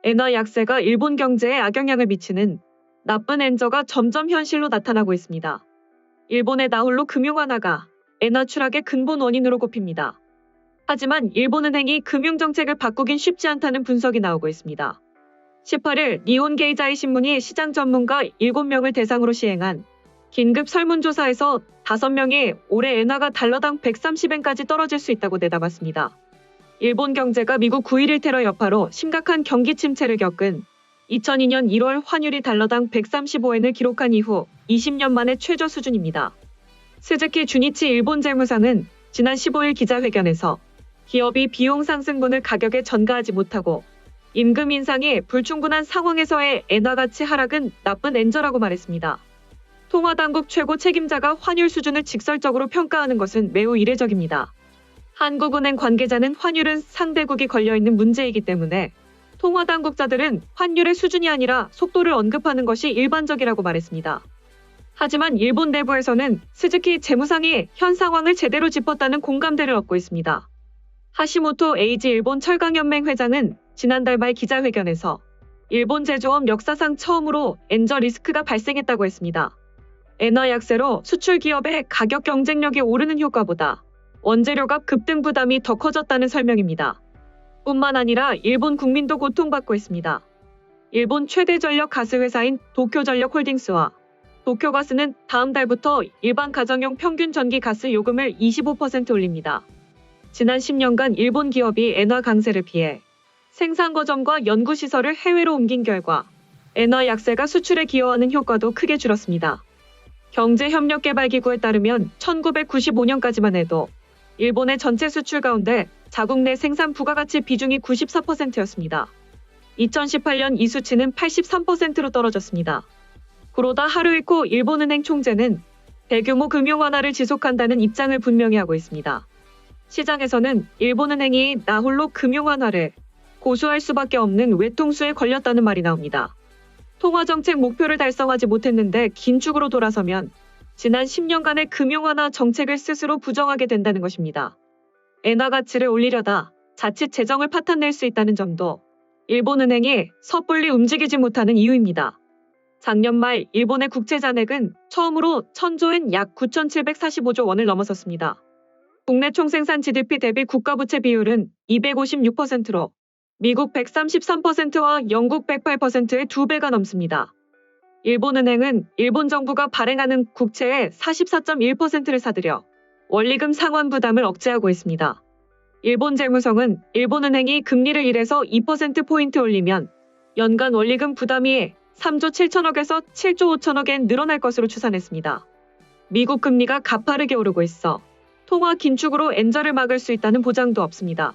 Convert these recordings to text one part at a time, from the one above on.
엔화 약세가 일본 경제에 악영향을 미치는 나쁜 엔저가 점점 현실로 나타나고 있습니다. 일본의 나홀로 금융 완화가 엔화 추락의 근본 원인으로 꼽힙니다. 하지만 일본은행이 금융정책을 바꾸긴 쉽지 않다는 분석이 나오고 있습니다. 18일 니혼게이자이 신문이 시장 전문가 7명을 대상으로 시행한 긴급 설문조사에서 5명이 올해 엔화가 달러당 130엔까지 떨어질 수 있다고 내다봤습니다. 일본 경제가 미국 9.11 테러 여파로 심각한 경기 침체를 겪은 2002년 1월 환율이 달러당 135엔을 기록한 이후 20년 만의 최저 수준입니다. 스즈키 주니치 일본 재무상은 지난 15일 기자회견에서 기업이 비용 상승분을 가격에 전가하지 못하고 임금 인상이 불충분한 상황에서의 엔화 가치 하락은 나쁜 엔저라고 말했습니다. 통화당국 최고 책임자가 환율 수준을 직설적으로 평가하는 것은 매우 이례적입니다. 한국은행 관계자는 환율은 상대국이 걸려있는 문제이기 때문에 통화당국자들은 환율의 수준이 아니라 속도를 언급하는 것이 일반적이라고 말했습니다. 하지만 일본 내부에서는 스즈키 재무상이 현 상황을 제대로 짚었다는 공감대를 얻고 있습니다. 하시모토 에이지 일본 철강연맹 회장은 지난달 말 기자회견에서 일본 제조업 역사상 처음으로 엔저 리스크가 발생했다고 했습니다. 엔화 약세로 수출 기업의 가격 경쟁력이 오르는 효과보다 원재료값 급등 부담이 더 커졌다는 설명입니다. 뿐만 아니라 일본 국민도 고통받고 있습니다. 일본 최대 전력 가스 회사인 도쿄전력홀딩스와 도쿄가스는 다음 달부터 일반 가정용 평균 전기 가스 요금을 25% 올립니다. 지난 10년간 일본 기업이 엔화 강세를 피해 생산 거점과 연구시설을 해외로 옮긴 결과 엔화 약세가 수출에 기여하는 효과도 크게 줄었습니다. 경제협력개발기구에 따르면 1995년까지만 해도 일본의 전체 수출 가운데 자국 내 생산 부가가치 비중이 94%였습니다. 2018년 이 수치는 83%로 떨어졌습니다. 구로다 하루이코 일본은행 총재는 대규모 금융 완화를 지속한다는 입장을 분명히 하고 있습니다. 시장에서는 일본은행이 나홀로 금융 완화를 고수할 수밖에 없는 외통수에 걸렸다는 말이 나옵니다. 통화정책 목표를 달성하지 못했는데 긴축으로 돌아서면 지난 10년간의 금융 완화 정책을 스스로 부정하게 된다는 것입니다. 엔화 가치를 올리려다 자칫 재정을 파탄낼 수 있다는 점도 일본은행이 섣불리 움직이지 못하는 이유입니다. 작년 말 일본의 국채 잔액은 처음으로 1000조엔 약 9,745조 원을 넘어섰습니다. 국내 총생산 GDP 대비 국가부채 비율은 256%로 미국 133%와 영국 108%의 2배가 넘습니다. 일본은행은 일본 정부가 발행하는 국채의 44.1%를 사들여 원리금 상환 부담을 억제하고 있습니다. 일본 재무성은 일본은행이 금리를 1에서 2%포인트 올리면 연간 원리금 부담이 3조 7천억에서 7조 5천억엔 늘어날 것으로 추산했습니다. 미국 금리가 가파르게 오르고 있어 통화 긴축으로 엔저를 막을 수 있다는 보장도 없습니다.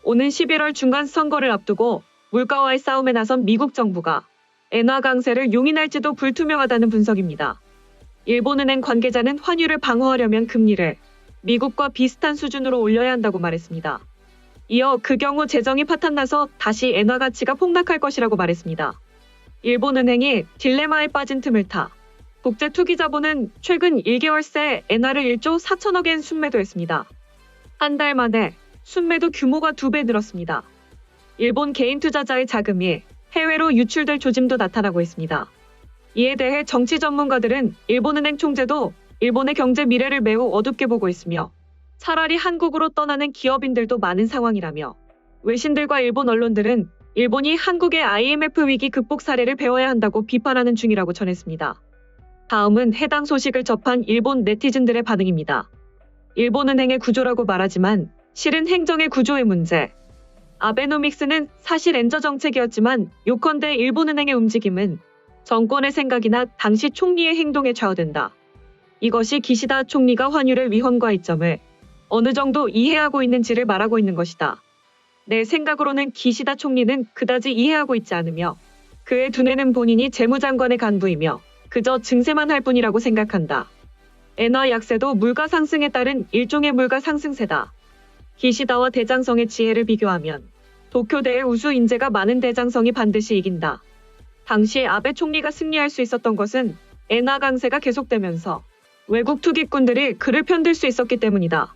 오는 11월 중간선거를 앞두고 물가와의 싸움에 나선 미국 정부가 엔화 강세를 용인할지도 불투명하다는 분석입니다. 일본은행 관계자는 환율을 방어하려면 금리를 미국과 비슷한 수준으로 올려야 한다고 말했습니다. 이어 그 경우 재정이 파탄나서 다시 엔화 가치가 폭락할 것이라고 말했습니다. 일본은행이 딜레마에 빠진 틈을 타 국제투기자본은 최근 1개월 새 엔화를 1조 4천억엔 순매도했습니다. 한 달 만에 순매도 규모가 2배 늘었습니다. 일본 개인 투자자의 자금이 해외로 유출될 조짐도 나타나고 있습니다. 이에 대해 정치 전문가들은 일본은행 총재도 일본의 경제 미래를 매우 어둡게 보고 있으며 차라리 한국으로 떠나는 기업인들도 많은 상황이라며 외신들과 일본 언론들은 일본이 한국의 IMF 위기 극복 사례를 배워야 한다고 비판하는 중이라고 전했습니다. 다음은 해당 소식을 접한 일본 네티즌들의 반응입니다. 일본은행의 구조라고 말하지만 실은 행정의 구조의 문제. 아베노믹스는 사실 엔저 정책이었지만 요컨대 일본은행의 움직임은 정권의 생각이나 당시 총리의 행동에 좌우된다. 이것이 기시다 총리가 환율의 위험과 이점을 어느 정도 이해하고 있는지를 말하고 있는 것이다. 내 생각으로는 기시다 총리는 그다지 이해하고 있지 않으며 그의 두뇌는 본인이 재무장관의 간부이며 그저 증세만 할 뿐이라고 생각한다. 엔화 약세도 물가 상승에 따른 일종의 물가 상승세다. 기시다와 대장성의 지혜를 비교하면 도쿄대의 우수 인재가 많은 대장성이 반드시 이긴다. 당시 아베 총리가 승리할 수 있었던 것은 엔화 강세가 계속되면서 외국 투기꾼들이 그를 편들 수 있었기 때문이다.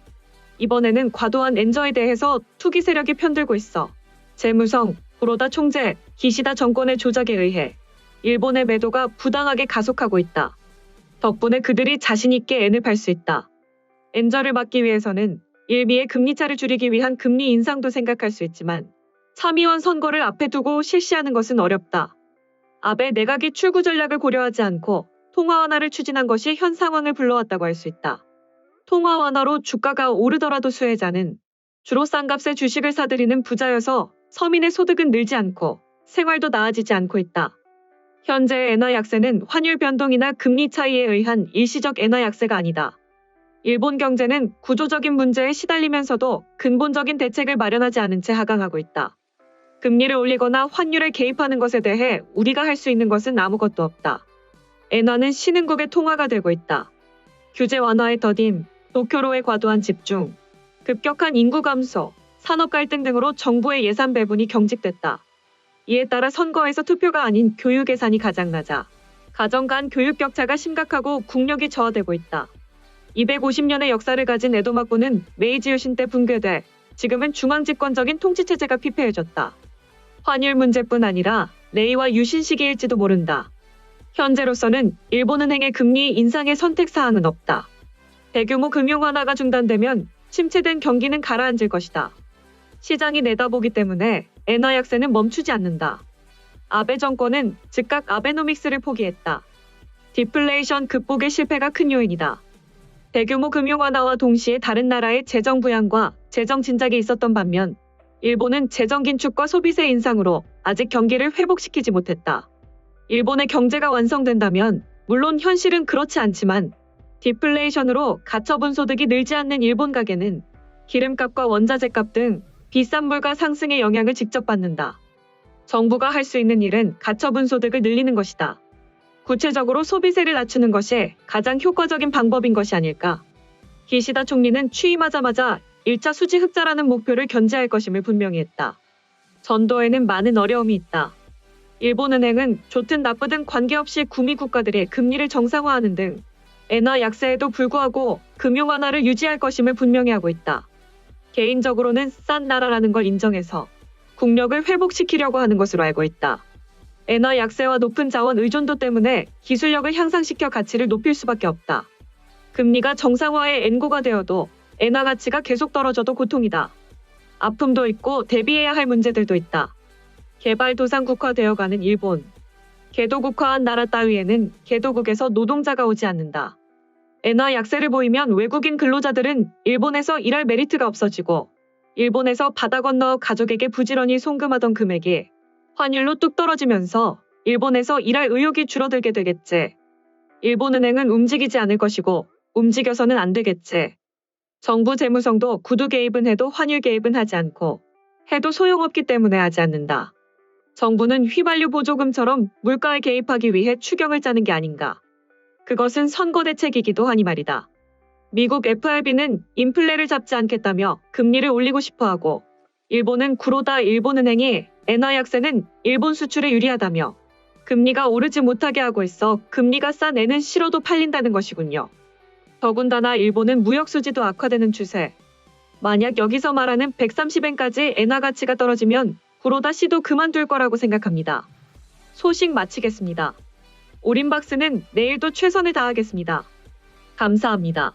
이번에는 과도한 엔저에 대해서 투기 세력이 편들고 있어 재무성, 구로다 총재, 기시다 정권의 조작에 의해 일본의 매도가 부당하게 가속하고 있다. 덕분에 그들이 자신있게 N을 팔 수 있다. 엔저를 막기 위해서는 일미의 금리차를 줄이기 위한 금리 인상도 생각할 수 있지만 참의원 선거를 앞에 두고 실시하는 것은 어렵다. 아베 내각이 출구 전략을 고려하지 않고 통화 완화를 추진한 것이 현 상황을 불러왔다고 할 수 있다. 통화 완화로 주가가 오르더라도 수혜자는 주로 싼 값에 주식을 사들이는 부자여서 서민의 소득은 늘지 않고 생활도 나아지지 않고 있다. 현재의 엔화 약세는 환율 변동이나 금리 차이에 의한 일시적 엔화 약세가 아니다. 일본 경제는 구조적인 문제에 시달리면서도 근본적인 대책을 마련하지 않은 채 하강하고 있다. 금리를 올리거나 환율에 개입하는 것에 대해 우리가 할 수 있는 것은 아무것도 없다. 엔화는 신흥국의 통화가 되고 있다. 규제 완화의 더딘, 도쿄로의 과도한 집중, 급격한 인구 감소, 산업 갈등 등으로 정부의 예산 배분이 경직됐다. 이에 따라 선거에서 투표가 아닌 교육 예산이 가장 낮아 가정 간 교육 격차가 심각하고 국력이 저하되고 있다. 250년의 역사를 가진 에도 막부는 메이지 유신 때 붕괴돼 지금은 중앙집권적인 통치체제가 피폐해졌다. 환율 문제뿐 아니라 레이와 유신 시기일지도 모른다. 현재로서는 일본은행의 금리 인상의 선택사항은 없다. 대규모 금융 완화가 중단되면 침체된 경기는 가라앉을 것이다. 시장이 내다보기 때문에 엔화 약세는 멈추지 않는다. 아베 정권은 즉각 아베노믹스를 포기했다. 디플레이션 극복의 실패가 큰 요인이다. 대규모 금융 완화와 동시에 다른 나라의 재정 부양과 재정 진작이 있었던 반면 일본은 재정 긴축과 소비세 인상으로 아직 경기를 회복시키지 못했다. 일본의 경제가 완성된다면 물론 현실은 그렇지 않지만 디플레이션으로 가처분 소득이 늘지 않는 일본 가게는 기름값과 원자재값 등 비싼 물가 상승의 영향을 직접 받는다. 정부가 할 수 있는 일은 가처분 소득을 늘리는 것이다. 구체적으로 소비세를 낮추는 것이 가장 효과적인 방법인 것이 아닐까. 기시다 총리는 취임하자마자 1차 수지 흑자라는 목표를 견제할 것임을 분명히 했다. 전도에는 많은 어려움이 있다. 일본은행은 좋든 나쁘든 관계없이 구미 국가들의 금리를 정상화하는 등 엔화 약세에도 불구하고 금융 완화를 유지할 것임을 분명히 하고 있다. 개인적으로는 싼 나라라는 걸 인정해서 국력을 회복시키려고 하는 것으로 알고 있다. 엔화 약세와 높은 자원 의존도 때문에 기술력을 향상시켜 가치를 높일 수밖에 없다. 금리가 정상화의 엔고가 되어도 엔화 가치가 계속 떨어져도 고통이다. 아픔도 있고 대비해야 할 문제들도 있다. 개발도상국화되어가는 일본. 개도국화한 나라 따위에는 개도국에서 노동자가 오지 않는다. 엔화 약세를 보이면 외국인 근로자들은 일본에서 일할 메리트가 없어지고 일본에서 바다 건너 가족에게 부지런히 송금하던 금액이 환율로 뚝 떨어지면서 일본에서 일할 의욕이 줄어들게 되겠지. 일본은행은 움직이지 않을 것이고 움직여서는 안 되겠지. 정부 재무성도 구두 개입은 해도 환율 개입은 하지 않고 해도 소용없기 때문에 하지 않는다. 정부는 휘발유 보조금처럼 물가에 개입하기 위해 추경을 짜는 게 아닌가. 그것은 선거 대책이기도 하니 말이다. 미국 FRB는 인플레를 잡지 않겠다며 금리를 올리고 싶어하고 일본은 구로다 일본은행이 엔화 약세는 일본 수출에 유리하다며 금리가 오르지 못하게 하고 있어 금리가 싼 엔은 싫어도 팔린다는 것이군요. 더군다나 일본은 무역 수지도 악화되는 추세. 만약 여기서 말하는 130엔까지 엔화 가치가 떨어지면 구로다 씨도 그만둘 거라고 생각합니다. 소식 마치겠습니다. 오림박스는 내일도 최선을 다하겠습니다. 감사합니다.